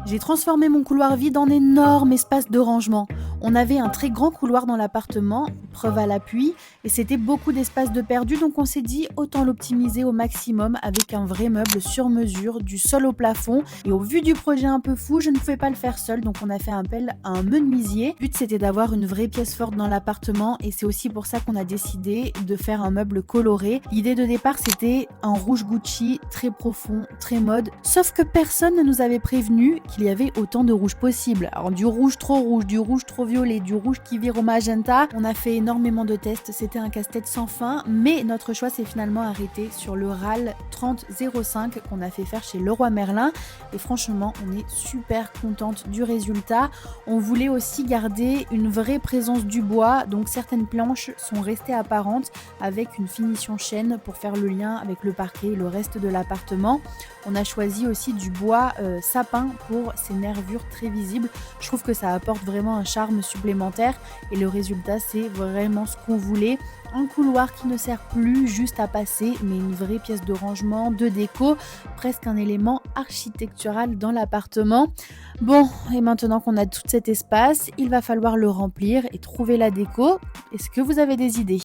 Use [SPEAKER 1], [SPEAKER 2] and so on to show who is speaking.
[SPEAKER 1] J'ai transformé mon couloir vide en énorme espace de rangement. On avait un très grand couloir dans l'appartement, preuve à l'appui, et c'était beaucoup d'espace de perdu, donc on s'est dit autant l'optimiser au maximum avec un vrai meuble sur mesure, du sol au plafond. Et au vu du projet un peu fou, je ne pouvais pas le faire seul, donc on a fait appel à un menuisier. Le but c'était d'avoir une vraie pièce forte dans l'appartement, et c'est aussi pour ça qu'on a décidé de faire un meuble coloré. L'idée de départ c'était un rouge Gucci, très profond, très mode, sauf que personne ne nous avait prévenu qu'il y avait autant de rouge possible. Alors du rouge, du rouge trop violet, du rouge qui vire au magenta. On a fait énormément de tests, c'était un casse-tête sans fin, mais notre choix s'est finalement arrêté sur le RAL 3005 qu'on a fait faire chez Leroy Merlin. Et franchement, on est super contente du résultat. On voulait aussi garder une vraie présence du bois, donc certaines planches sont restées apparentes avec une finition chêne pour faire le lien avec le parquet et le reste de l'appartement. On a choisi aussi du bois sapin pour ses nervures très visibles. Je trouve que ça apporte vraiment un charme supplémentaire et le résultat c'est vraiment ce qu'on voulait. Un couloir qui ne sert plus juste à passer, mais une vraie pièce de rangement, de déco, presque un élément architectural dans l'appartement. Bon, et maintenant qu'on a tout cet espace, il va falloir le remplir et trouver la déco. Est-ce que vous avez des idées ?